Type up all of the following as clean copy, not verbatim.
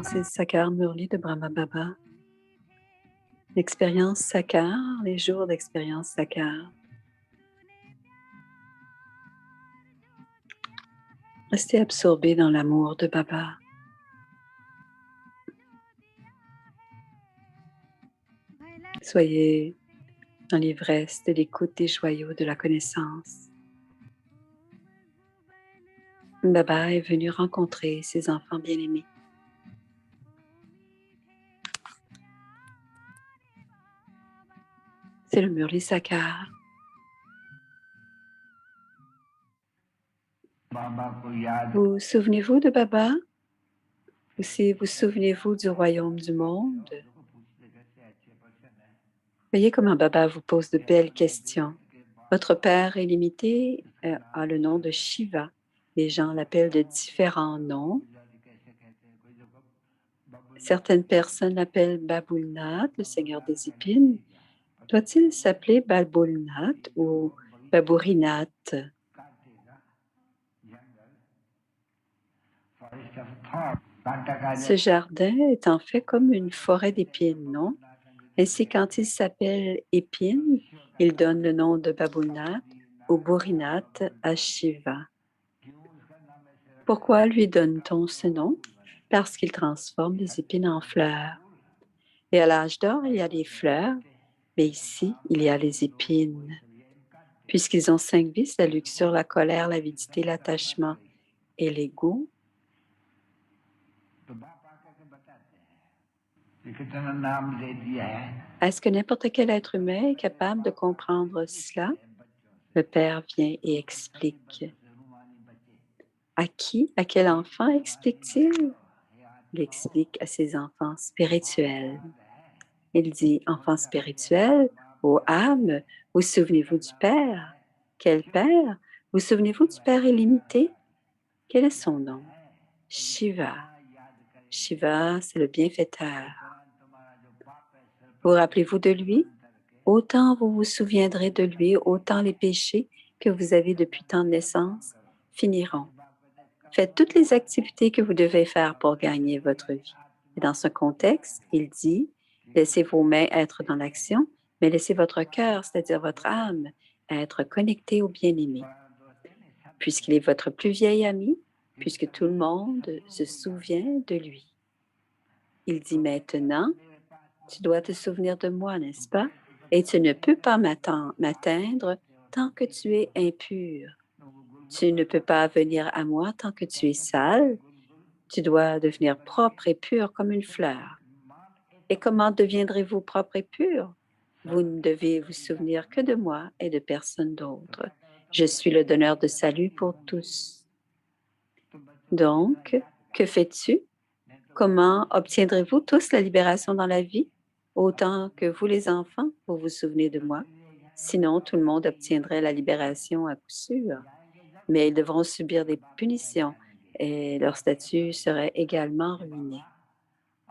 c'est Sakar Murli de Brahma Baba. L'expérience Sakar, les jours d'expérience Sakar. Restez absorbé dans l'amour de Baba. Soyez dans l'ivresse de l'écoute des joyaux de la connaissance. Baba est venu rencontrer ses enfants bien-aimés. C'est le Murli Sakar. Vous souvenez-vous de Baba? Ou si vous souvenez-vous du royaume du monde? Voyez comment Baba vous pose de belles questions. Votre Père illimité a le nom de Shiva. Les gens l'appellent de différents noms. Certaines personnes l'appellent Babulnath, le Seigneur des épines. Doit-il s'appeler Balbulnath ou Baburinath? Ce jardin est en fait comme une forêt d'épines, non? Ainsi, quand il s'appelle Épine, il donne le nom de Babulnath ou Burinath à Shiva. Pourquoi lui donne-t-on ce nom? Parce qu'il transforme les épines en fleurs. Et à l'âge d'or, il y a les fleurs, mais ici, il y a les épines. Puisqu'ils ont 5 vices, la luxure, la colère, l'avidité, l'attachement et l'ego, est-ce que n'importe quel être humain est capable de comprendre cela? Le Père vient et explique. À qui? À quel enfant explique-t-il? Il explique à ses enfants spirituels. Il dit, enfants spirituels, ô âme, vous souvenez-vous du Père? Quel Père? Vous souvenez-vous du Père illimité? Quel est son nom? Shiva. Shiva, c'est le bienfaiteur. Vous rappelez-vous de lui? Autant vous vous souviendrez de lui, autant les péchés que vous avez depuis tant de naissance finiront. Faites toutes les activités que vous devez faire pour gagner votre vie. Et dans ce contexte, il dit, laissez vos mains être dans l'action, mais laissez votre cœur, c'est-à-dire votre âme, être connecté au bien-aimé. Puisqu'il est votre plus vieil ami, puisque tout le monde se souvient de lui. Il dit maintenant, tu dois te souvenir de moi, n'est-ce pas? Et tu ne peux pas m'atteindre tant que tu es impur. Tu ne peux pas venir à moi tant que tu es sale. Tu dois devenir propre et pur comme une fleur. Et comment deviendrez-vous propre et pur? Vous ne devez vous souvenir que de moi et de personne d'autre. Je suis le donneur de salut pour tous. Donc, que fais-tu? Comment obtiendrez-vous tous la libération dans la vie? Autant que vous, les enfants, vous vous souvenez de moi. Sinon, tout le monde obtiendrait la libération à coup sûr. Mais ils devront subir des punitions et leur statut serait également ruiné.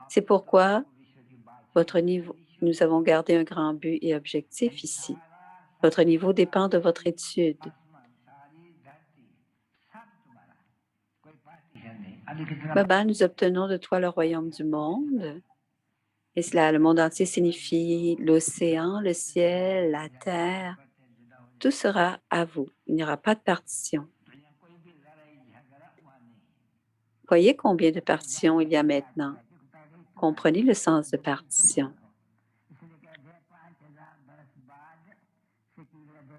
C'est pourquoi nous avons gardé un grand but et objectif ici. Votre niveau dépend de votre étude. Baba, nous obtenons de toi le royaume du monde. Et cela, le monde entier signifie l'océan, le ciel, la terre. Tout sera à vous. Il n'y aura pas de partition. Voyez combien de partitions il y a maintenant. Comprenez le sens de partition.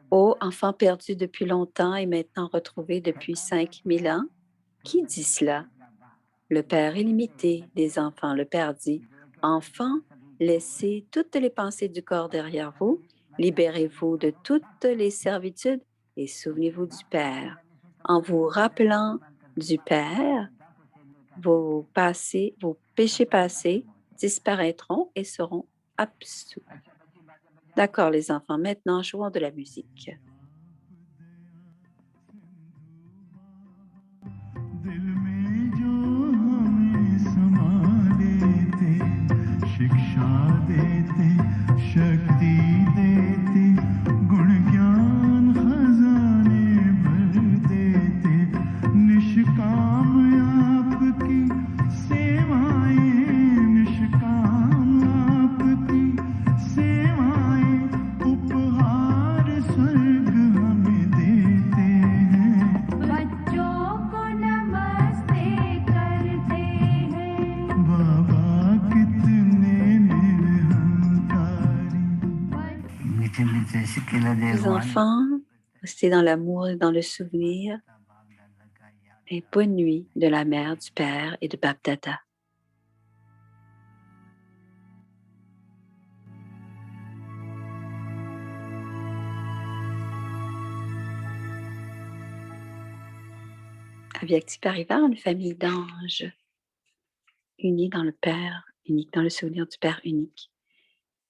Ô enfant perdu depuis longtemps et maintenant retrouvé depuis 5000 ans, qui dit cela? Le Père illimité des enfants. Le Père dit, enfants, laissez toutes les pensées du corps derrière vous, libérez-vous de toutes les servitudes et souvenez-vous du Père. En vous rappelant du Père, vos péchés passés disparaîtront et seront absous. D'accord, les enfants, maintenant jouons de la musique. निष्काम आपकी सेवाएं Restez dans l'amour et dans le souvenir. Et bonne nuit de la mère, du père et de Bap-Dada. Avyakti Parivar, une famille d'anges unis dans le Père unique, dans le souvenir du Père unique.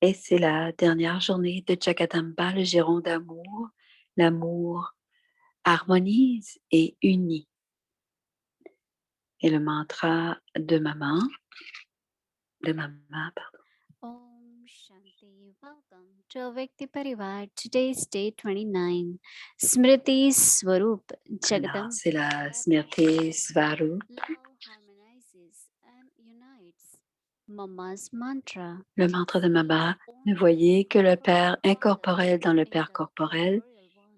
Et c'est la dernière journée de Jagadamba, le giron d'amour. L'amour harmonise et unit. Et le mantra pardon. Om Shanti. Welcome to Avyakti Parivar. Today's day 29. Smriti Swarup Alors, Jagadam. c'est la Smriti Svarup, Love harmonizes and unites. Mama's mantra. le mantra de Mama. Ne voyez que le Père incorporel dans le Père corporel,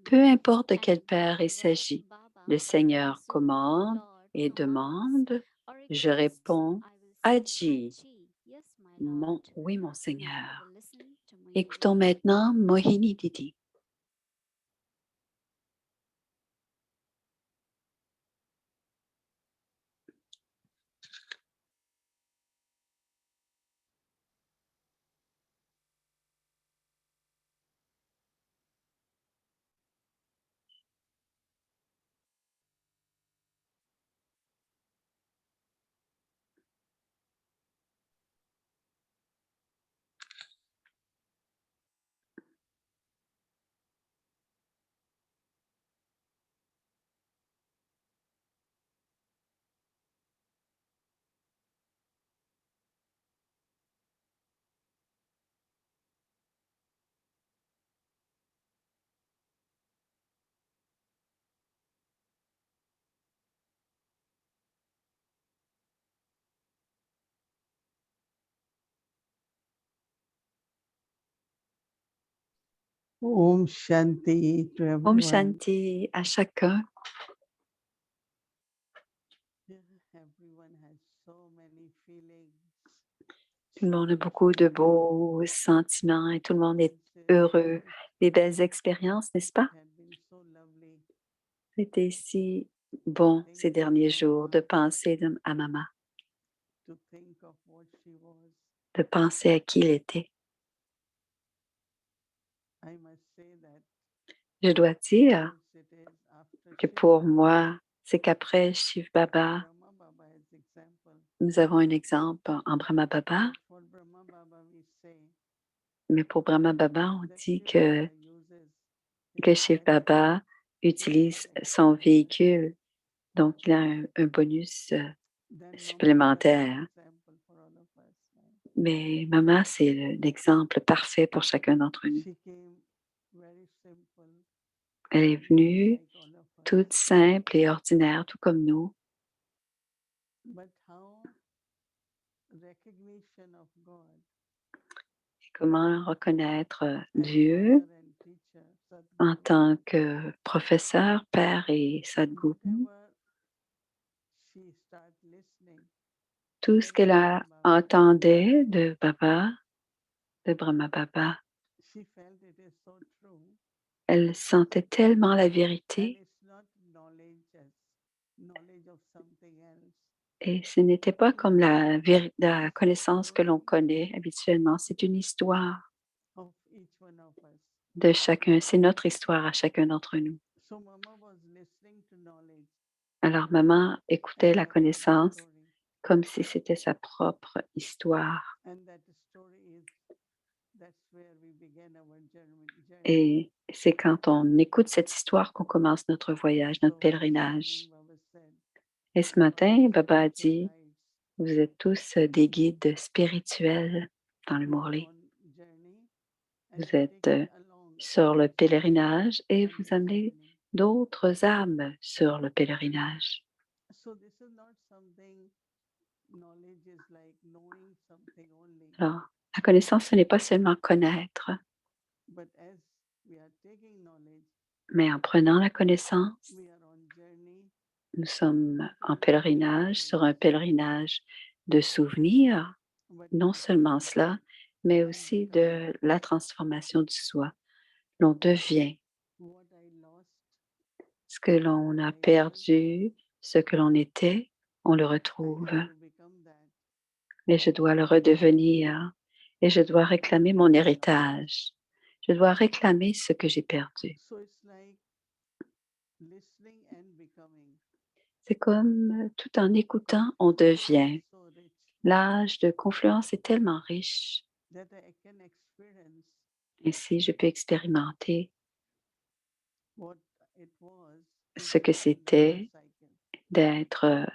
peu importe de quel Père il s'agit. Le Seigneur commande et demande. Je réponds, Aji. Oui, mon Seigneur. Écoutons maintenant Mohini Didi. Om Shanti to Om everyone. Shanti à chacun. Everyone has so many feelings. Tout le monde a beaucoup de beaux sentiments et tout le monde est heureux. Des belles expériences, n'est-ce pas? It had been so lovely C'était si bon ces derniers jours de penser à Maman, to think of what she was. de penser à qui il était. I must say that Je dois dire course it is after que Shiv pour Baba, moi, c'est qu'après Shiv Baba, Brahma Baba as example. nous avons un exemple en Brahma Baba, For Brahma Baba we say mais pour Brahma Baba, on that dit Shiv Baba uses que his Shiv vehicle Baba utilise son véhicule, donc il a un bonus then Mama is an supplémentaire. example for all of us. Right? Mais Maman, c'est l'exemple parfait pour chacun d'entre nous. She came very simple, Elle est venue like all of us. toute simple et ordinaire, tout comme nous. But how recognition of God, Comment reconnaître as Dieu father and teacher, en Sadguru, tant que professeur, père et Sadguru. whatever she start listening, Tout ce then qu'elle Brahma a Baba, entendait de Baba, de Brahma Baba, she felt it is so true, elle sentait tellement la and vérité it's not knowledge as knowledge of something else. et ce n'était pas comme la connaissance que l'on connaît habituellement. C'est une histoire Of each one of us. de chacun. C'est notre histoire à chacun d'entre nous. So Mama was listening to knowledge Alors, maman écoutait as la her own connaissance story, comme si c'était sa propre histoire. and that story is that's where we began our journey. Et c'est quand on écoute cette histoire qu'on commence notre voyage, notre So this pèlerinage. morning Baba said, Et ce matin, Baba a spiritual dit, guides, vous êtes tous des guides spirituels dans le you are Morlaix. on journey and Vous you're êtes taking along sur le others pèlerinage et on vous this amenez journey. d'autres âmes sur le pèlerinage. So this is not something knowledge is like knowing something only, Alors, la connaissance, ce n'est pas seulement connaître, but as we are taking knowledge, mais en prenant la connaissance, we are on journey nous sommes en for pèlerinage, sur un remembrance, pèlerinage de souvenirs, but non seulement also cela, mais I'm aussi becoming de la transformation du soi. L'on devient what I lost Ce que l'on a perdu, ce que l'on était, on le I retrouve have to become that. et je dois le redevenir et je dois réclamer mon héritage. Je dois réclamer ce que j'ai perdu. So it's like listening and becoming. C'est comme tout en écoutant, on Confluence is devient. so rich L'âge de confluence est tellement riche. that I can experience Ainsi, je peux expérimenter what it was to ce be que in another c'était cycle. d'être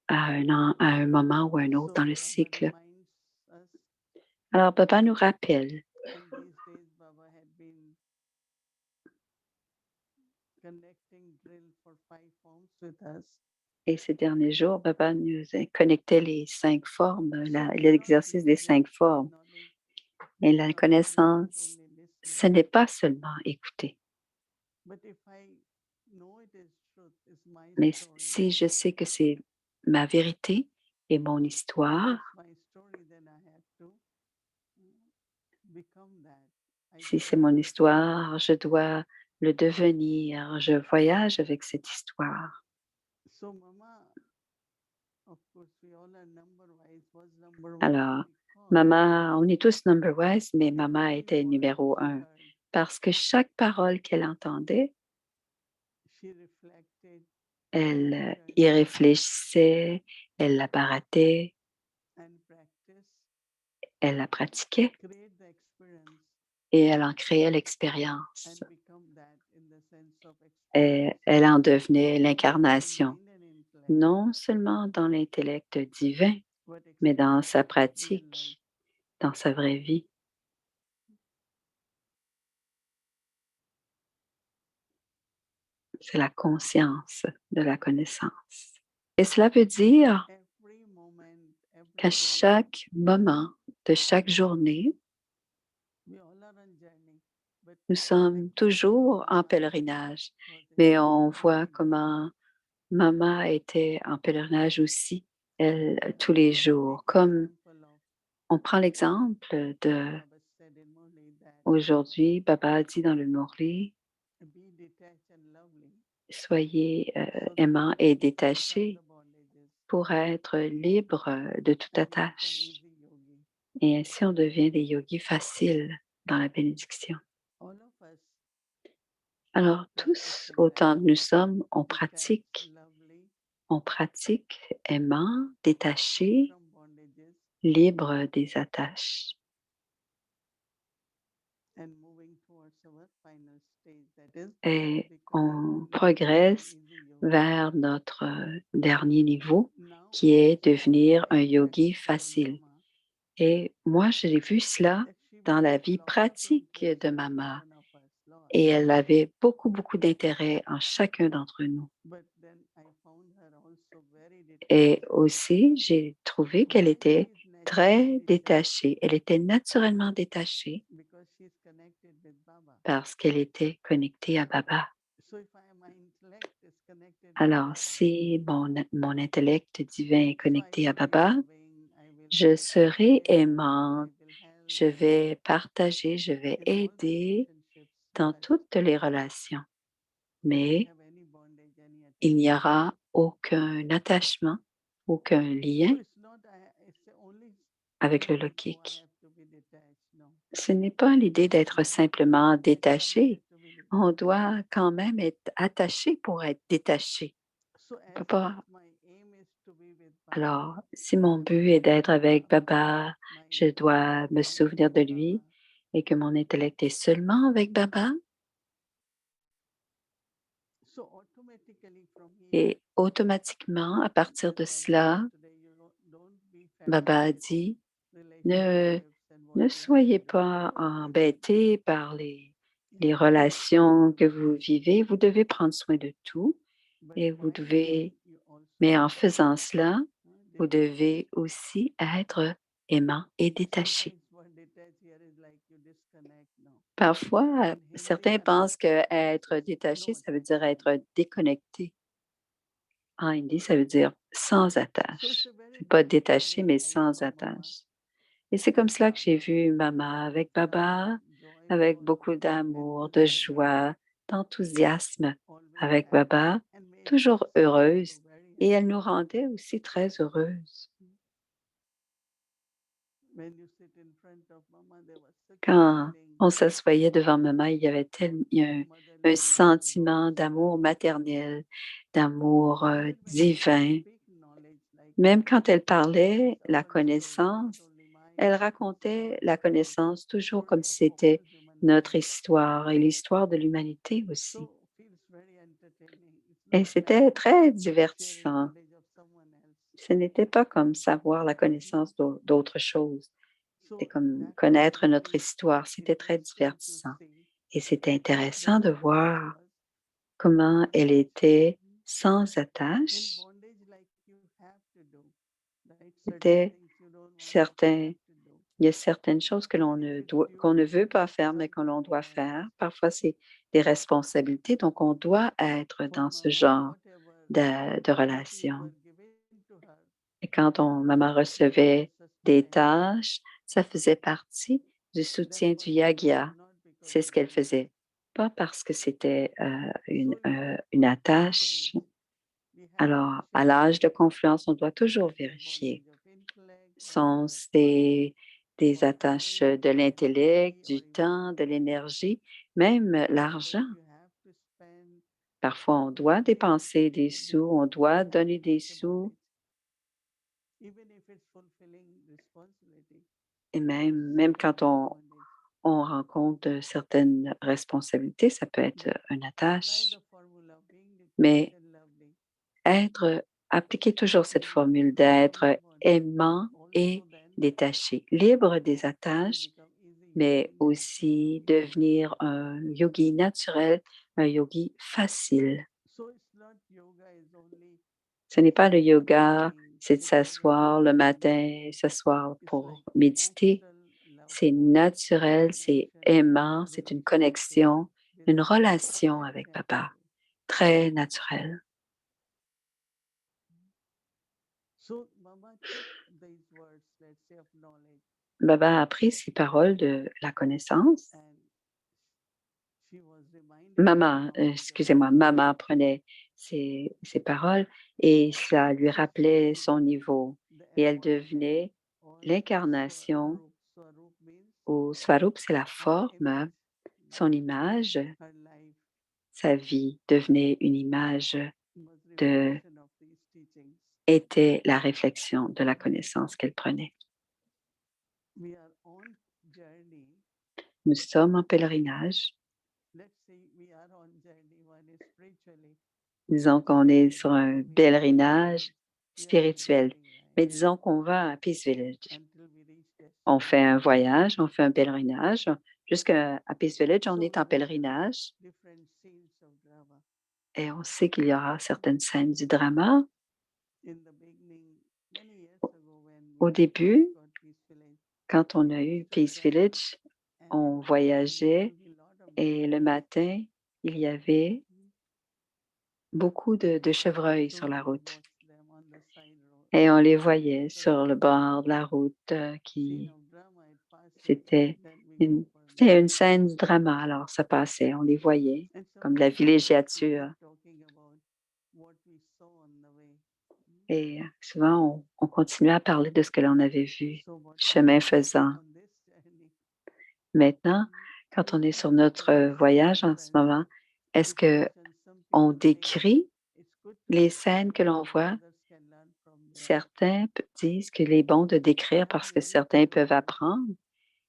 à un moment ou un autre dans So le Baba cycle. reminds us, Alors, Baba nous rappelle, and these days Baba had been connecting drill for 5 forms with us. et ces derniers jours, Baba nous a connecté les 5 formes, So it's not l'exercice des 5 hearing formes. and knowledge. Et la Knowledge is not connaissance, only ce listening. n'est pas seulement écouter. But if I know it is truth, it's my Mais story. si je sais que c'est ma vérité et mon If histoire, it's my story, then I have to become that. I si c'est mon travel with it. histoire, je dois le devenir. Je voyage avec cette histoire. So Mama, of course, we all are number wise. Was number one Alors, because Maman, on est tous number wise, mais Maman every était word numéro she 1 heard, parce que chaque parole qu'elle entendait, she reflected, elle questioned, y réfléchissait, elle la baratait, and practiced, elle la pratiquait create the experience, et elle en créait and l'expérience. become that in the sense of Et experience, elle en devenait not only l'incarnation, mind and intellect, non seulement dans l'intellect divin, but mais dans experience sa in real life. pratique, dans sa vraie vie. C'est la conscience de la connaissance. Et cela veut dire Every moment, qu'à every day, chaque moment de chaque journée, we all are on journey. But nous I sommes can see toujours en Mama pèlerinage, was in mais on voit pilgrimage. comment Maman était en pèlerinage aussi, elle, tous les Take jours. Comme example of on prend l'exemple de Baba said in Murli that aujourd'hui, Baba a dit dans le Murli, be detached and lovely soyez so that aimants you et can free from détachés the bondages pour être libres de toute and become attache. easy yogi. Et ainsi, on devient des yogis faciles dans la bénédiction. All of us Alors, tous, practicing that. autant que nous sommes, Detached, lovely, on pratique aimant, free détaché, from bondages libre des attaches. and moving towards our final stage, that is Et on becoming progresse easy yogi. vers notre dernier niveau, Now qui I est saw devenir un in yogi practical facile. Mama Et moi, j'ai vu cela that she dans was la vie lot pratique interested de in Mama. each one of us, lot. Et elle avait beaucoup, beaucoup d'intérêt en chacun d'entre nous. But then I found her also very Et detached. aussi, j'ai trouvé qu'elle Why she était is naturally très detached? détachée. Elle était naturellement détachée Because she is connected with Baba. parce qu'elle était connectée à Baba. So if my intellect is connected with Alors, Baba, si mon intellect divin est so I connecté à will be Baba, loving, I will je be serai caring, I aimante, will help je vais partager, je vais in all aider relationships. dans But toutes les relations. I won't Mais have any bondage, any il n'y attachment. aura aucun attachement, aucun lien So it's not it's only avec le like, oh, I logique. have to be detached. No. Ce n'est pas l'idée d'être simplement Attachment détaché. to be detached. On doit quand même être attaché pour être détaché. So On peut as pas. long as my aim is to be with Baba, Alors, si mon but est d'être avec Baba, my je intellect dois is me only souvenir de with lui Baba. et que mon intellect est seulement avec Baba. So automatically from here, Et automatiquement, à partir as de Baba cela, said today, don't be Baba a fatigued with dit, ne, relationships and what ne you have soyez to do. pas embêtés par les You have to relations que vous vivez. Vous devez prendre soin de tout but et vous while devez, doing, you mais also en faisant cela, vous detach. devez aussi être aimant et détaché. Sometimes what detach here is like you disconnect now. Parfois, In Hindi, certains pensent que être it's détaché, no ça veut dire attachment. être déconnecté. En hindi, ça veut dire sans So it's attache. a very C'est pas beautiful détaché, way mais I sans saw Mama attache. Et c'est comme with cela que j'ai Baba. vu Maman avec Baba, avec Joyful, beaucoup with d'amour, de enthusiasm, joie, enthousiasme always avec happy Baba, and made toujours us also heureuse, very et elle happy. nous rendait aussi très heureuses. When you sit in front of Mama, there was such a Quand feeling on s'assoyait devant maman, il y avait il y a of un motherly love, sentiment God's d'amour love. maternel, d'amour Even when she would divin. speak knowledge, like Même quand elle this is parlait la our story, not connaissance, only elle mine, this is racontait our la story, connaissance toujours comme story si of c'était all notre humankind. histoire et l'histoire de l'humanité aussi. So feels very entertaining. It's Et not like c'était très sharing divertissant. knowledge of someone else. Ce n'était pas comme savoir la connaissance d'autre chose. C'était So comme that was connaître notre very histoire. C'était très interesting to divertissant. see Et c'était the intéressant de love she voir was comment elle était unattached. sans In attache. bondage, like you have to do, right? Certain C'était things you don't want, but you certain, have to do. il y a certaines choses que l'on If ne it's doit, qu'on ne duty, veut pas it's faire, mais que l'on doit faire. self-sacrifice. Parfois, c'est des responsabilités, donc on doit être For dans ce Mama, genre whatever de duties relation. were given to her, Et quand maman it was a recevait des sustenance. tâches, ça faisait partie du That's soutien what du she did, yagya. not because C'est of ce qu'elle money. faisait. Pas parce que c'était So in that une confluent attache. stage, we have to Alors, à check l'âge de confluence, on doit toujours is there vérifier. bondage of intellect, Sont bondage of time, des or attaches de energy, l'intellect, money, or du even temps, de money. l'énergie, même l'argent. Sometimes you have to spend Parfois, on doit money dépenser des sous, on before doit you donner des break a sous, bondage, even if it's fulfilling responsibility. et It's même still quand a bondage. on rencontre certaines responsabilités, ça peut être But une apply attache. the formula of being Mais detached and lovely. appliquer toujours cette When you formule release from the d'être bondage, aimant et also then détaché, libre des it will attaches, become easy mais yogi aussi naturally. devenir un yogi naturel, un yogi facile. So it's not yoga is only Ce n'est pas le sitting in the yoga, morning, c'est de sitting and s'asseoir le meditating. matin, s'asseoir It's pour like méditer. natural love C'est bondage, naturel, c'est connection, aimant, c'est une relationship, connexion, une relation very avec papa, natural. très naturelle. So Mama took these words, let's say, of knowledge, Baba a appris ces paroles de la connaissance. and she was reminded of the knowledge of Excusez-moi, Swarup. maman prenait ces paroles et cela lui So rappelait Swarup, son niveau. the Et elle embodiment, devenait or l'incarnation, Swarup. Swarup means ou Swarup, c'est la her forme, image, son image, her life sa vie devenait une image was de, reflection of these teachings. était la réflexion de la connaissance qu'elle prenait. We are on journey. Nous sommes en pèlerinage. Let's say we are on journey. One is spiritually. Disons qu'on est sur Let's un say we are in Peace pèlerinage Village. We are spirituel. journeying, Mais right? disons qu'on va à Peace Village. Until we reach On fait un destination. voyage, on fait un pèlerinage. Jusqu'à Peace Village, on So est en there are pèlerinage different scenes of drama. et on sait qu'il y aura certaines scènes du drama. In the beginning, many years Au ago, when au we début, got Peace Village, quand on we a eu used to Peace travel, Village, and in on the morning there will voyageait be a lot of et le deer. matin, il y avait beaucoup de chevreuils So sur we la would route. watch them on the side road. Et on les So voyait it's a sur le bord de la route scene of drama. It passes, c'était then we go for c'était lunch. une scène du drama. Alors, ça passait, on les voyait, And comme la sometimes we used to villégiature. keep talking about what we saw on the way. Et souvent, on continuait à parler de ce que l'on avait vu, So what we chemin are faisant. on this journey. Maintenant, quand on Which est sur scenes notre can we see voyage en ce difference? moment, est-ce que Situations, some on people say décrit it's good to les describe scènes que l'on because voit? others can learn from there. Certains disent qu'il est bon de décrire I parce que agree, certains peuvent apprendre.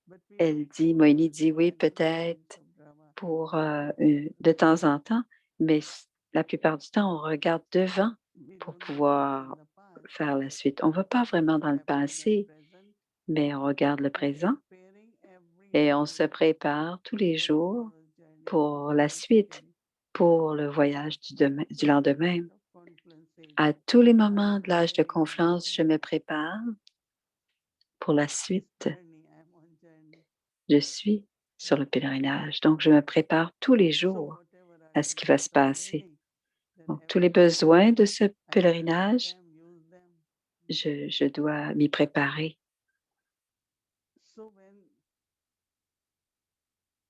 but we Elle look dit, Moïni forward dit oui, when these scenes peut-être of drama pour pass de by. temps en temps, mais la plupart du temps, on regarde devant We pour don't want to go in pouvoir the past. faire la suite. On ne va pas vraiment We dans le have to be at passé, present mais on regarde le and présent preparing every et on day se prépare tous les for jours tomorrow's journey, pour la next suite, day. pour le voyage du Every lendemain. moment of confluence age, À tous les I moments am de l'âge de preparing for confluence, je that. me prépare pour la This suite. journey, I am on journey. Je suis sur le pèlerinage, donc je me prépare tous les So jours whatever are à the ce qui va needs se of passer. journey, then Donc, tous les every day besoins de ce I prepare pèlerinage, them, use them. je dois m'y préparer. So when,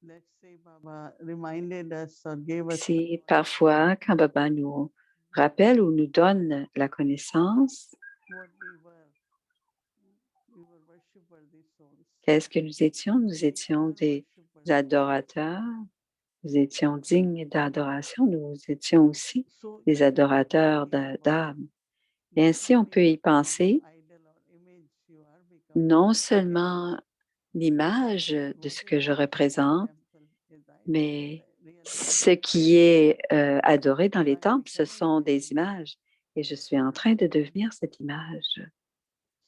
let's say, Baba reminded us or gave us the Si knowledge parfois, quand Baba nous rappelle ou nous donne la connaissance, what we were worshipworthy souls. qu'est-ce que nous étions? Nous We étions are des worshipworthy. adorateurs, nous étions dignes d'adoration, nous étions aussi So des if you adorateurs think about d'âme. Et not ainsi, on only peut y what kind of penser, idol or image you are becoming, non seulement l'image de ce que whatever je is in the représente, temple is idol, mais real ce idol. qui est adoré dans So les I'm temples, ce becoming sont that des image. images. Et je suis en train de devenir cette image.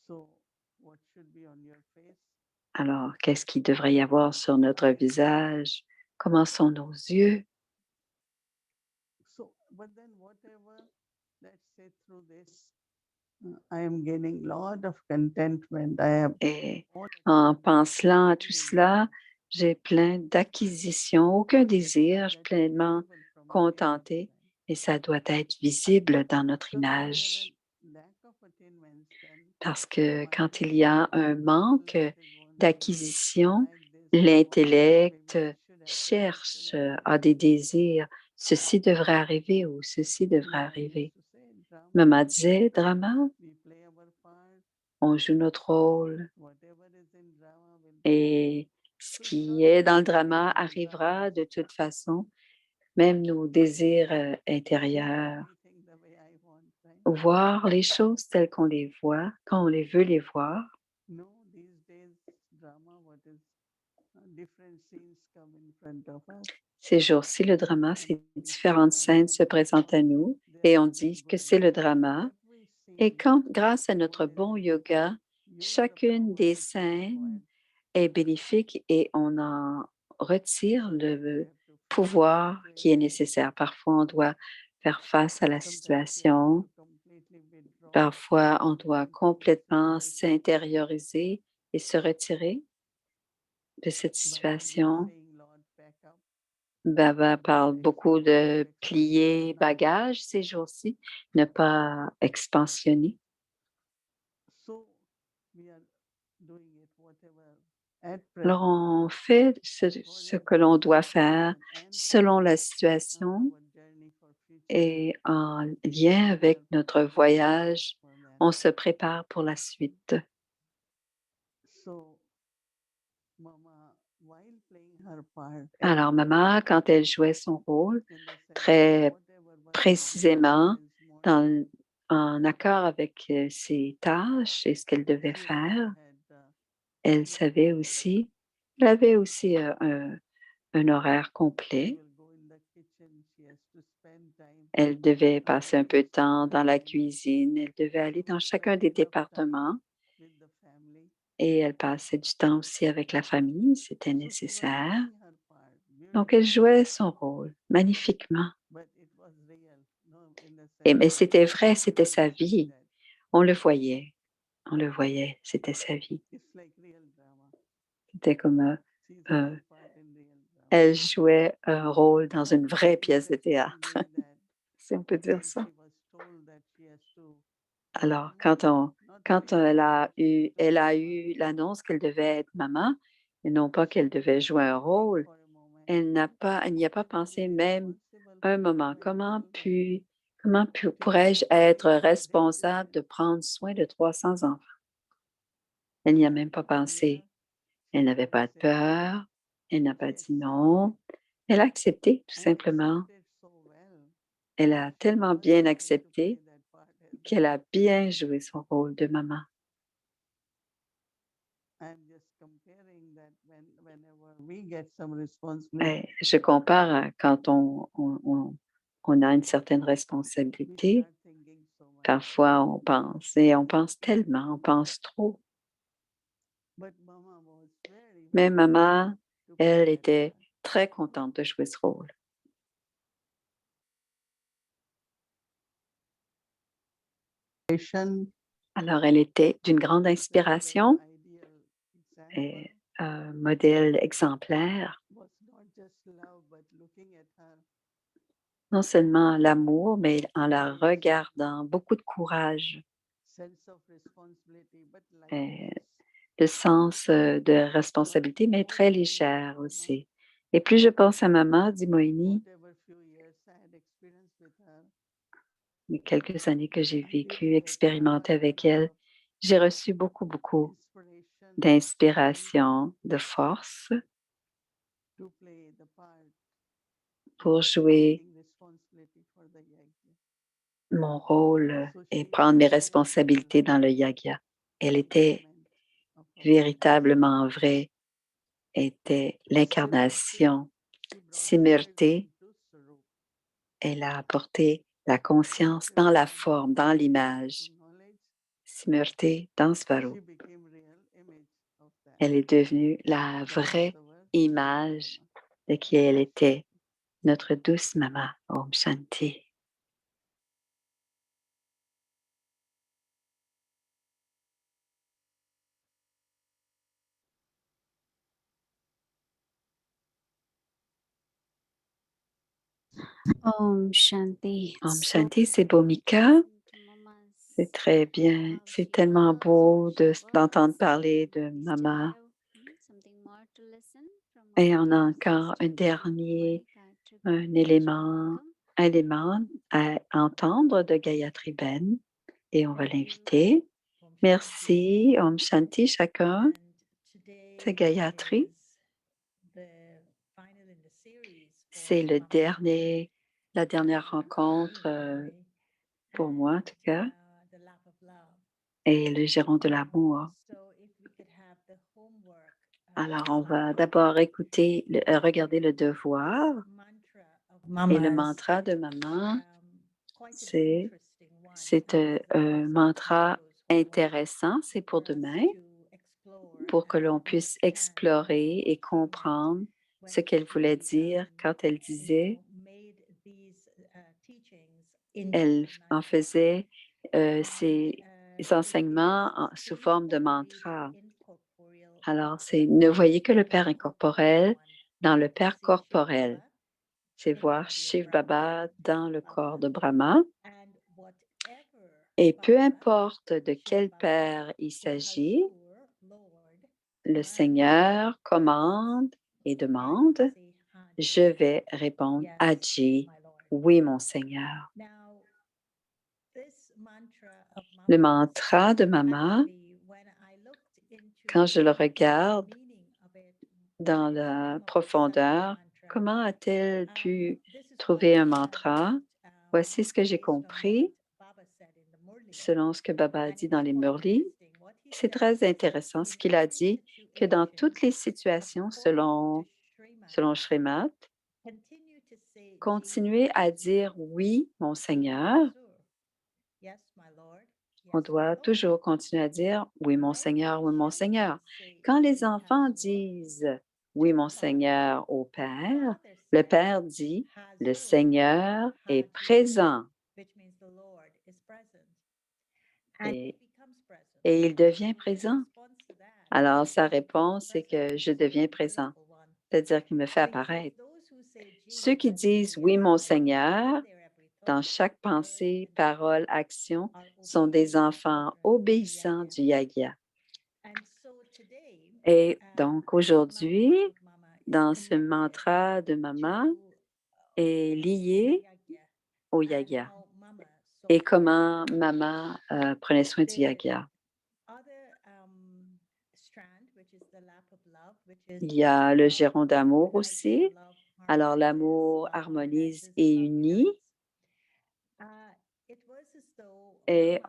So what should be on your face? Alors, qu'est-ce qu'il devrait y avoir sur notre visage? Comment sont nos yeux? So, but then whatever, let's say through this, I am gaining lot of contentment. I have Et all en achievements, pensant à tout everything cela, j'ai plein d'acquisitions, aucun désir, je suis that is pleinement visible from our image contentée design. et ça doit être visible dans notre So if there are image. lack of attainments, then Parce the que mind quand is il y a seeking, un the manque intellect is wanting d'acquisition, like this, I want this l'intellect image should happen, this should cherche, happen. a des désirs. Ceci devrait arriver ou ceci devrait Mama arriver. used to say, drama, Maman disait, drama, we play our part, on joue notre rôle whatever is in drama will come. et ce So qui some est dans le desires drama in arrivera drama, de toute façon, même nos désirs see intérieurs. everything the way I want, right? Voir les choses telles qu'on les voit, quand on les veut les voir. No, these days drama, what is different scenes come in front of us. Ces jours-ci, le drama, And ces we say différentes scènes drama, se présentent à nous they et are on coming dit que good, c'est le but drama. every Et scene, quand, grâce à notre whatever bon it is, yoga, use the chacune power des which is scènes required. est bénéfique et on en retire Sometimes we le have to face the pouvoir qui est situation. nécessaire. Parfois, on doit faire face à la Sometimes we have situation. to completely withdraw Parfois, on doit into the complètement situation. s'intérioriser et se retirer de cette Baba keeps situation. saying, Lord, pack up. Baba parle Don't beaucoup expand, don't de expand, plier not now. bagages ces jours-ci, ne pas expansionner. So we are doing it, whatever at Alors, present, on fait ce que l'on doit faire and selon la situation our journey for future. et en lien avec notre voyage, For that. on se prépare pour la suite. So, Mama, while playing her part, Alors, maman, quand elle jouait son rôle, in the sense très whatever was précisément, more en accord avec ses tâches et ce qu'elle devait she faire, also had elle savait aussi, elle avait aussi un horaire she complet. will go in the kitchen, she has to spend time Elle devait passer un peu de each temps dans la department, cuisine, elle devait aller dans spend chacun des enough time départements with the family. et elle passait du temps aussi avec la famille, c'était So she was nécessaire. playing her part Donc, elle beautifully, jouait son rôle magnifiquement. but it was real, no, in the Et, sense mais that c'était vrai, we c'était sa could see vie. that On le voyait, c'était sa vie. it's like real drama. C'était comme She's euh, having part in real drama. elle jouait un rôle dans une vraie pièce de théâtre, Interestingly, that si on peut dire when ça. she was told that she has to be Alors, mama, not quand play her part, she elle become a mama. eu l'annonce qu'elle devait être maman, et non pas qu'elle devait jouer un Didn't think rôle, for a moment elle n'y a how pas I can pensé be même responsible un for moment. 12 children, take Pourrais-je care of être 300 responsable grandchildren. de prendre soin de 300 enfants? Elle n'y a She même pas didn't fear, pensé. she Elle n'avait didn't pas de say no, peur. Elle n'a she pas dit accepted non. Elle a accepté, tout and simplement. accepted so well Elle that a she tellement was bien able to play accepté that part as qu'elle well. a bien joué son rôle de maman. I'm just comparing that whenever we get some responsibility, Je compare à quand on a une certaine we responsabilité. start thinking so much. Parfois, on pense et on pense tellement, on pense trop. But Mama was very, Mais very maman, happy to play elle that était part. très contente de jouer ce rôle. Alors, elle était d'une grande Very, very inspiration ideal example et un modèle exemplaire. was not just love, but looking at her, Non seulement l'amour, mais en la regardant, beaucoup de courage, sense of responsibility, but et lightness. le sens de Not responsabilité, mais all très the things, légère Mama, aussi. Et plus je pense à maman, dit Moini, whatever few years I had experienced with her, les quelques années que j'ai I really vécues, got a expérimentées lot avec elle, of j'ai reçu beaucoup inspiration, strength d'inspiration, de force to play the part pour of jouer taking responsibility for the yajna. mon rôle So et she prendre mes was the responsabilités dans le yagya. Elle était embodiment of our life. véritablement vraie, était Simurti, l'incarnation. she brought Simurti, awareness into Swarup. elle a apporté la conscience dans la forme, dans l'image. Through knowledge, Simurti, dans she Svarup, became real image of that. elle est devenue la That was vraie our image Mama. de qui elle était, notre douce maman. Om Shanti. Om Shanti. Om It's so Shanti, c'est beau, beautiful to Mika. listen to Mama's C'est très bien. how C'est she tellement was, how beau she d'entendre was. parler de We still maman. have something more to listen from Et our on a dear encore un sister dernier Monica élément, Welcome. élément à entendre de Gayatri Ben et on va Thank you. l'inviter. Om Shanti. Merci, Om Shanti chacun. And C'est today Gayatri. is the final in the series C'est for le Mama's dernier, la dernière Mantra, rencontre anyway, pour moi en tout cas, the lap of love. et le gérant de l'amour. So if we could have the homework, Alors, on va slide. d'abord écouter, regarder le devoir Mantra of et le Mama's, mantra de maman. quite an C'est interesting one. C'est And for un those mantra who want intéressant, c'est pour for us demain, to explore pour que and l'on puisse understand explorer et what she meant comprendre when ce qu'elle voulait she, dire quand elle disait, made these teachings into elle en mantra. faisait And, ses it enseignements is sous forme de principally mantra. the incorporeal Alors, part. c'est ne voyez que le Père The incorporel one. dans le Père See Shiv corporel. Baba C'est in the voir body of Shiv Brahma. Baba dans le corps de Brahma. And whatever Et peu Baba, importe de Shiv quel Baba, Père il or s'agit, Hazur, Lord, le commands, Seigneur commande et I demande, say Haji. je vais répondre Yes, Aji, my Lord. oui mon Seigneur. Now, this mantra of Le Mama's, mantra de maman, actually, when I looked into quand je le the regarde meaning of it, dans what is the la name of this profondeur, mantra? comment a-t-elle pu This is what trouver I un have mantra? got, Voici ce que j'ai based on compris what Baba said in the Murli. selon ce que Baba a And dit it's dans les quite Murlis. interesting. What he C'est said très intéressant ce in qu'il a every dit, que dans situation, toutes les situations, according to selon Srimad, Srimad, continue to say continuez à dire oui, mon Seigneur. Yes, my Lord. On Yes, my doit Lord. toujours continuer à dire oui, mon When Seigneur, oui, mon children Seigneur. say Quand les "Ji enfants Hazur," disent oui, to mon the father, Seigneur au the Père, father le says Père dit le Hazur, Seigneur est Haji, présent which means the Lord is present. And he et, becomes present. et il devient His présent. response to that Alors, sa is to become réponse, c'est present. que je This is deviens the présent, beautiful one. c'est-à-dire qu'il me fait So he says, apparaître. those who say Ceux Ji qui disent oui, in mon their Seigneur, every dans thought, chaque word, pensée, and parole, deed action, are sont des obedient enfants children of the obéissants Yagya. du Yagya. And so today, Et donc this aujourd'hui, mantra of Mama is dans ce connected mantra de maman, to est the lié Yagya au and Yagya how Mama saw et it. comment maman prenait soin du The Yagya. other strand, which is the lap of love, which Il is y a le love giron d'amour unites aussi. and love Alors harmonizes, l'amour love harmonise harmonizes, et love unit. unites. It was as though Et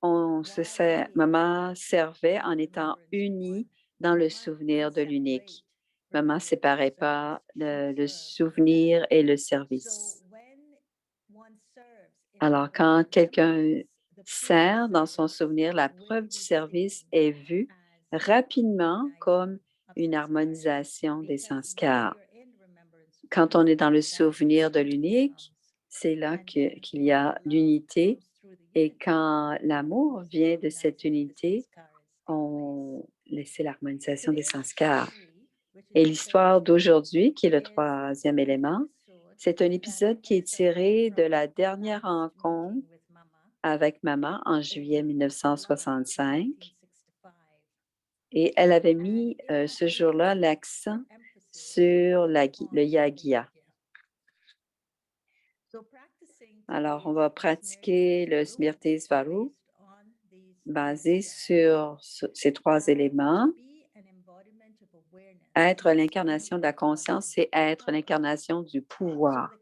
Mama served maman servait en étant unie dans le souvenir de l'unique. Maman ne séparait pas le souvenir et le service. Alors, quand quelqu'un sert dans son souvenir, la preuve du service est vue rapidement comme une harmonisation des sanskars. Quand on est dans le souvenir de l'unique, c'est là qu'il y a l'unité. Et quand l'amour vient de cette unité, on laisse l'harmonisation des sanskars. Et l'histoire d'aujourd'hui, qui est le troisième élément, c'est un épisode qui est tiré de la dernière rencontre avec maman en juillet 1965. Et elle avait mis ce jour-là l'accent sur le yagya. Alors, on va pratiquer le Smriti Svarup basé sur ces 3 éléments. Être l'incarnation de la conscience, c'est être l'incarnation du pouvoir.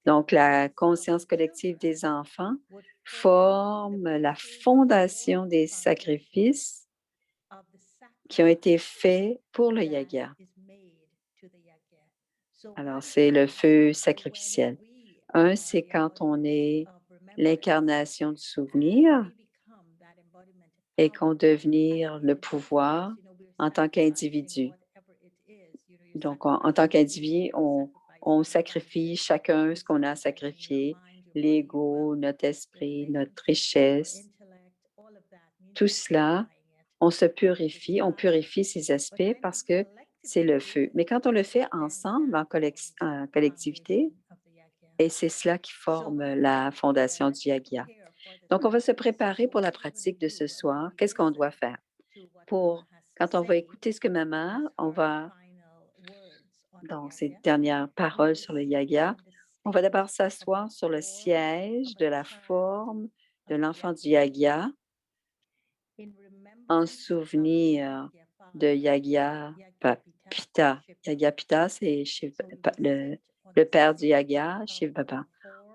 Donc, la conscience collective des enfants forme la fondation des sacrifices qui ont été faits pour le yagya. Alors, c'est le feu sacrificiel. Un, c'est quand on est l'incarnation du souvenir et qu'on devenir le pouvoir en tant qu'individu. Donc, en tant qu'individu, on sacrifie chacun ce qu'on a sacrifié, l'ego, notre esprit, notre richesse. Tout cela, on se purifie, on purifie ces aspects parce que c'est le feu. Mais quand on le fait ensemble, en collectivité, et c'est cela qui forme la fondation du yagya. Donc, on va se préparer pour la pratique de ce soir. Qu'est-ce qu'on doit faire? Quand on va écouter ce que maman, on va, dans ses dernières paroles sur le yagya, on va d'abord s'asseoir sur le siège de la forme de l'enfant du yagya en souvenir de Yagya Pita. Yagya Pita, c'est le père du yagya, Shiv Baba.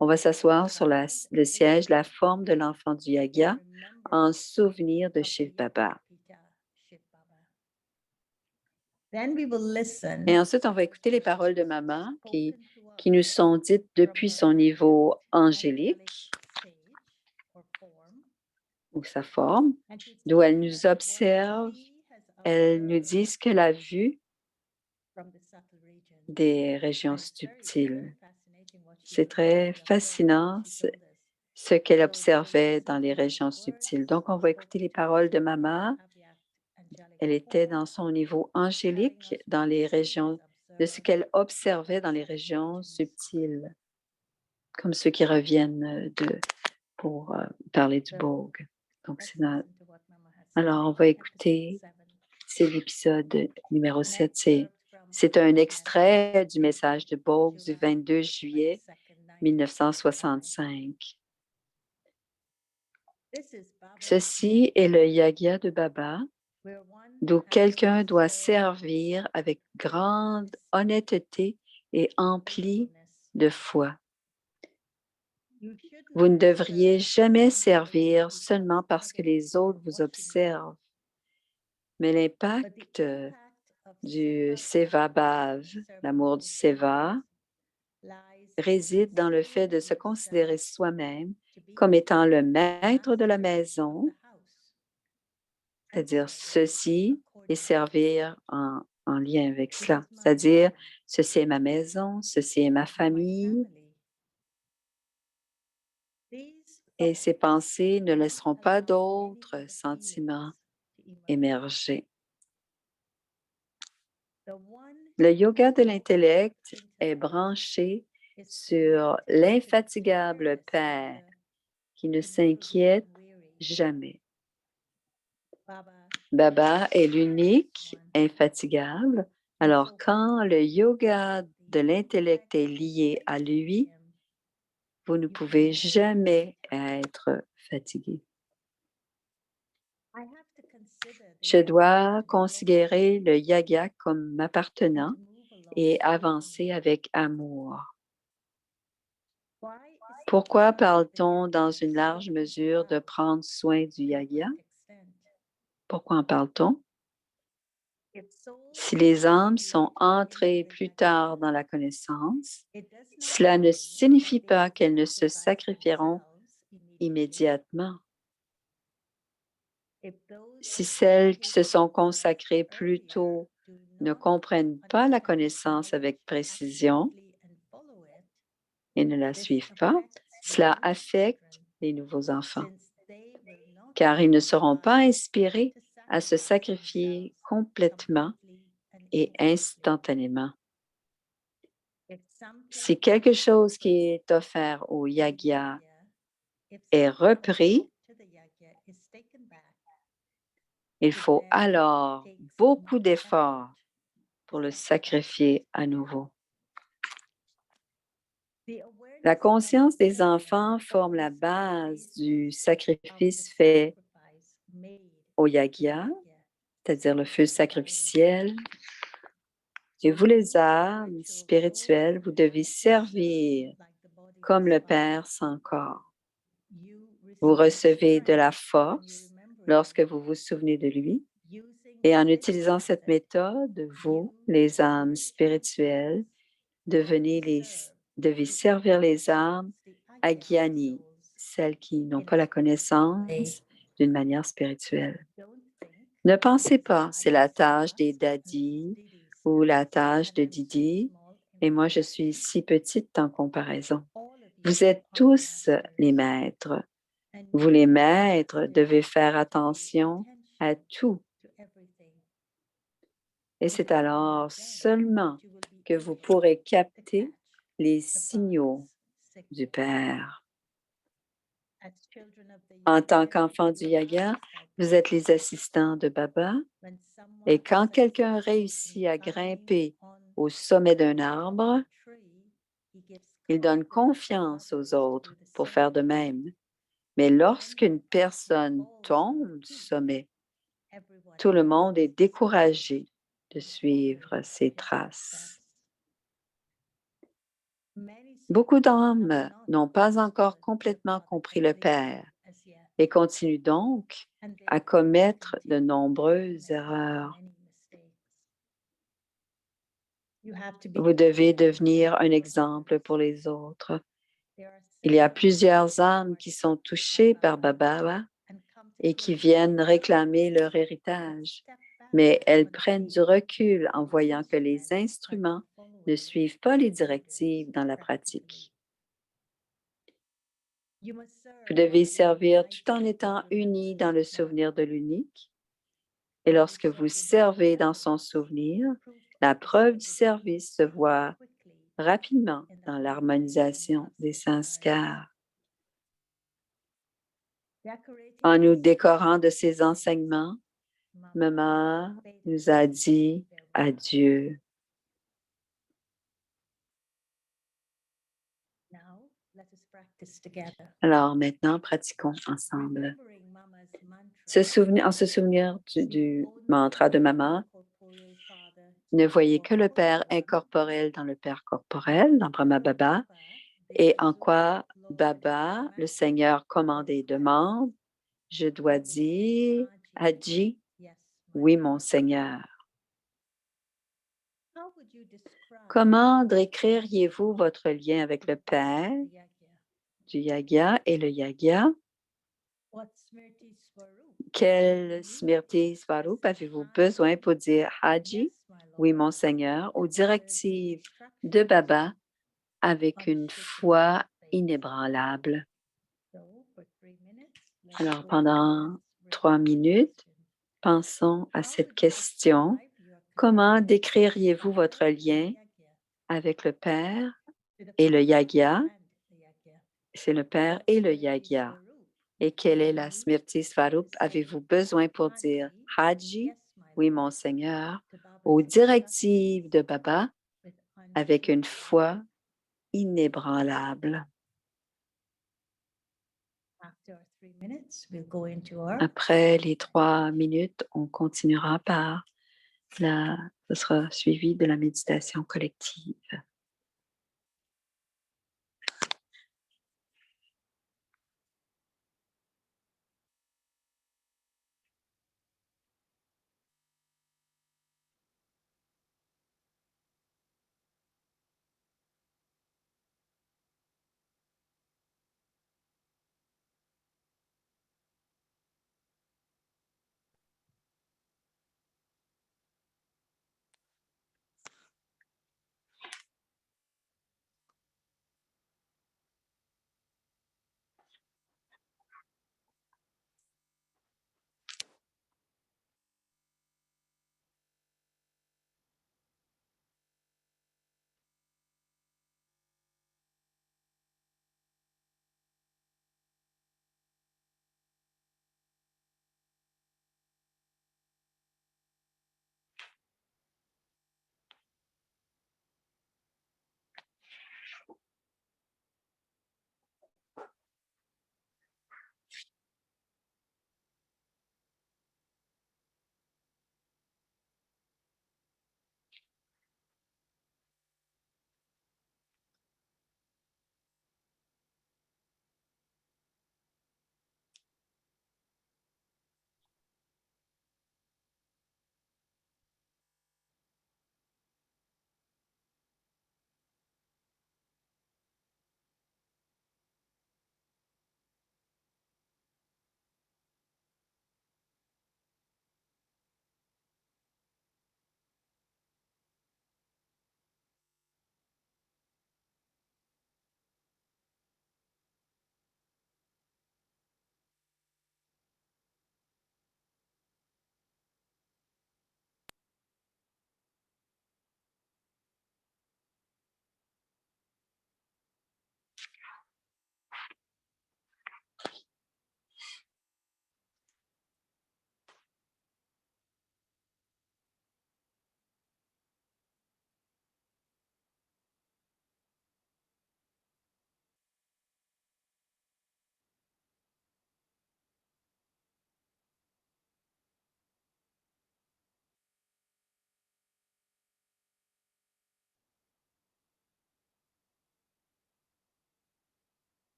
On va s'asseoir sur le siège, la forme de l'enfant du yagya en souvenir de Shiv Baba. Et ensuite, on va écouter les paroles de maman qui nous sont dites depuis son niveau angélique ou sa forme, d'où elle nous observe. Elle nous dit ce qu'elle a vu des régions subtiles. C'est très fascinant ce qu'elle observait dans les régions subtiles. Donc, on va écouter les paroles de maman. Elle était dans son niveau angélique dans les régions, de ce qu'elle observait dans les régions subtiles, comme ceux qui reviennent pour parler du Bhog. Donc, alors, on va écouter, c'est l'épisode numéro 7. C'est un extrait du message de Bhog du 22 juillet 1965. Ceci est le yagya de Baba, d'où quelqu'un doit servir avec grande honnêteté et empli de foi. Vous ne devriez jamais servir seulement parce que les autres vous observent, mais l'impact du Seva Bhav, l'amour du Seva, réside dans le fait de se considérer soi-même comme étant le maître de la maison, c'est-à-dire ceci, et servir en lien avec cela, c'est-à-dire ceci est ma maison, ceci est ma famille, et ces pensées ne laisseront pas d'autres sentiments émerger. Le yoga de l'intellect est branché sur l'infatigable Père qui ne s'inquiète jamais. Baba est l'unique infatigable. Alors, quand le yoga de l'intellect est lié à lui, vous ne pouvez jamais être fatigué. Je dois considérer le yagya comme m'appartenant et avancer avec amour. Pourquoi parle-t-on dans une large mesure de prendre soin du yagya? Pourquoi en parle-t-on? Si les âmes sont entrées plus tard dans la connaissance, cela ne signifie pas qu'elles ne se sacrifieront immédiatement. Si celles qui se sont consacrées plus tôt ne comprennent pas la connaissance avec précision et ne la suivent pas, cela affecte les nouveaux enfants, car ils ne seront pas inspirés à se sacrifier complètement et instantanément. Si quelque chose qui est offert au yagya est repris, il faut alors beaucoup d'efforts pour le sacrifier à nouveau. The La awareness of conscience des children enfants forme la is the base base du of the sacrifice fait sacrifice made au to yagya, Yagya, c'est-à-dire le feu sacred fire. sacrificiel. Et So vous, les you, âmes spiritual spirituelles, souls, vous devez servir like the body comme le was fire. Père sans corps. You Vous receive recevez de la strength when you force remember lorsque him. vous vous souvenez de lui. Using Et en this utilisant cette method, méthode, vous, you, les âmes spiritual spirituelles, souls, devez the servir les âmes the agyani, souls. celles qui n'ont in pas la a spiritual way. connaissance d'une manière spirituelle. Don't think Ne pensez it's pas, c'est la tâche des daddies ou la tâche de Didi, et moi je suis si petite en comparaison. Vous êtes tous les maîtres. Vous, les maîtres, devez faire attention à tout. Et c'est alors seulement que vous pourrez capter les signaux du Père. En tant qu'enfant du Yaga, vous êtes les assistants de Baba. Et quand quelqu'un réussit à grimper au sommet d'un arbre, il donne confiance aux autres pour faire de même. Mais lorsqu'une personne tombe du sommet, tout le monde est découragé de suivre ses traces. Beaucoup d'hommes n'ont pas encore complètement compris le Père et continuent donc à commettre de nombreuses erreurs. Vous devez devenir un exemple pour les autres. Il y a plusieurs âmes qui sont touchées par Baba et qui viennent réclamer leur héritage, mais elles prennent du recul en voyant que les instruments ne suivent pas les directives dans la pratique. Vous devez servir tout en étant unis dans le souvenir de l'unique. Et lorsque vous servez dans son souvenir, la preuve du service se voit rapidement dans l'harmonisation des sanskars. En nous décorant de ses enseignements, Maman nous a dit adieu. Alors maintenant, pratiquons ensemble. En se souvenir du mantra de Maman, ne voyez que le Père incorporel dans le Père corporel, dans Brahma Baba, et en quoi Baba, le Seigneur commande et demande, je dois dire, Haji, oui mon Seigneur. Comment décririez-vous votre lien avec le Père du Yagya et le Yagya? Quel Smriti Svarup avez-vous besoin pour dire Haji, oui mon Seigneur, aux directives de Baba avec une foi inébranlable? Alors, pendant 3 minutes, pensons à cette question. Comment décririez-vous votre lien avec le Père et le Yagya? C'est le Père et le Yagya. Et quelle est la Smriti Svarup avez-vous besoin pour dire Haji, oui mon Seigneur, aux directives de Baba avec une foi inébranlable? Après les 3 minutes, on continuera par ce sera suivi de la méditation collective.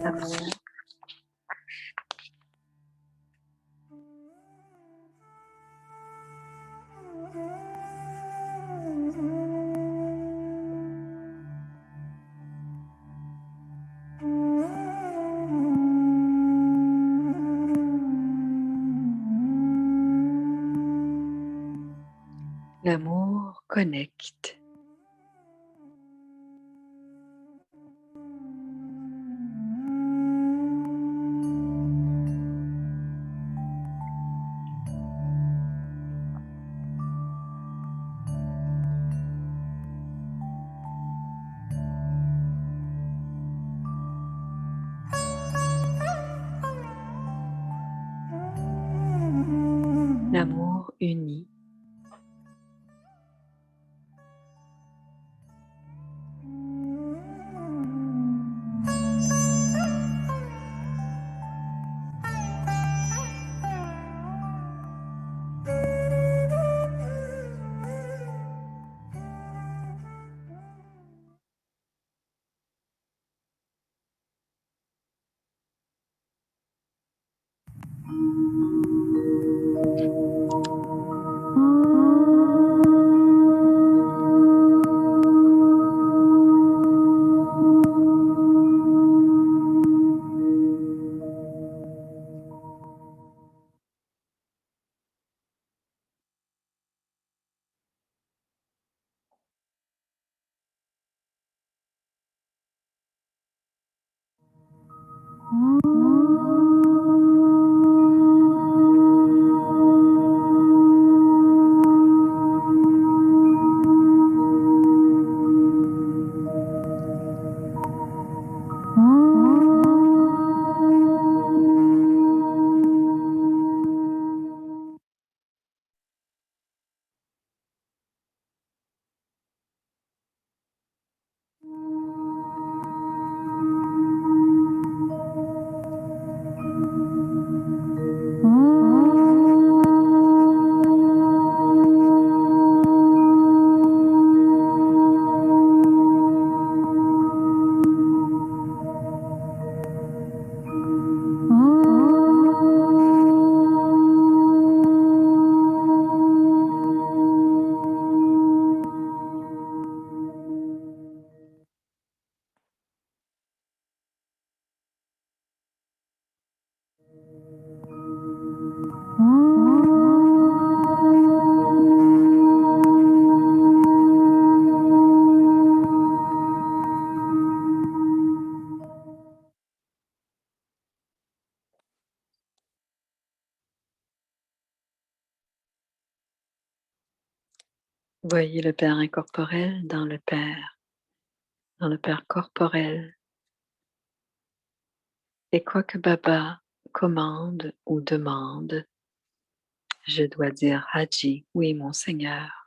L'amour, l'amour connecte. L'amour unit. Voyez le Père incorporel dans le Père corporel. Et quoi que Baba commande ou demande, je dois dire Haji, oui mon Seigneur.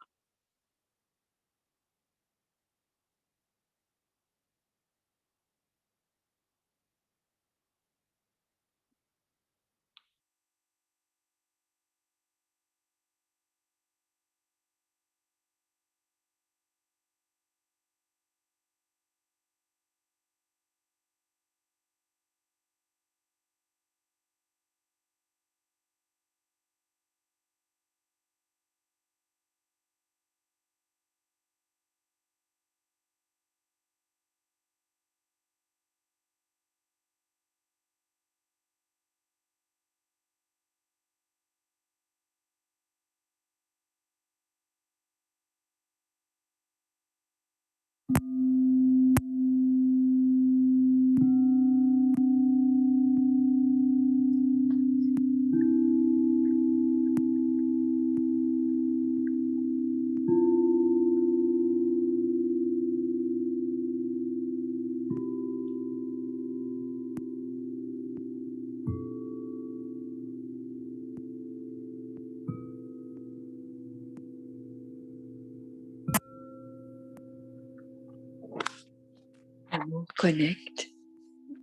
L'amour connecte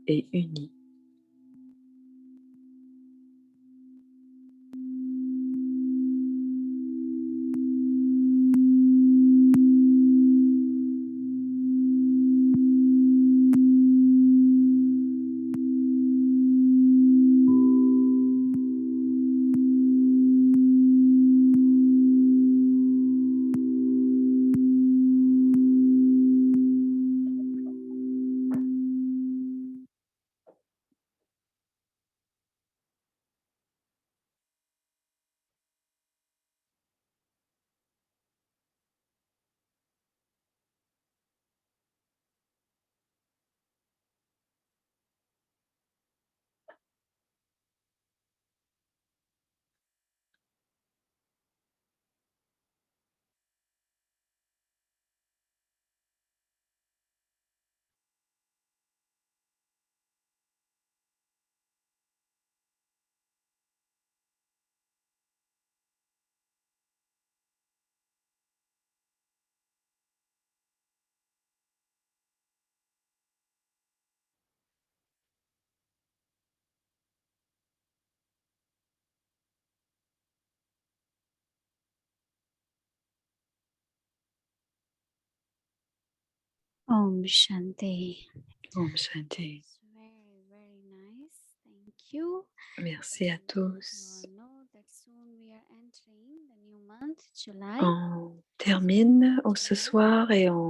et unit. Om Shanti. Om Shanti. It's very, very nice. Thank you. Merci à And tous. you all know that soon we are entering the new month, July. On termine ce soir et on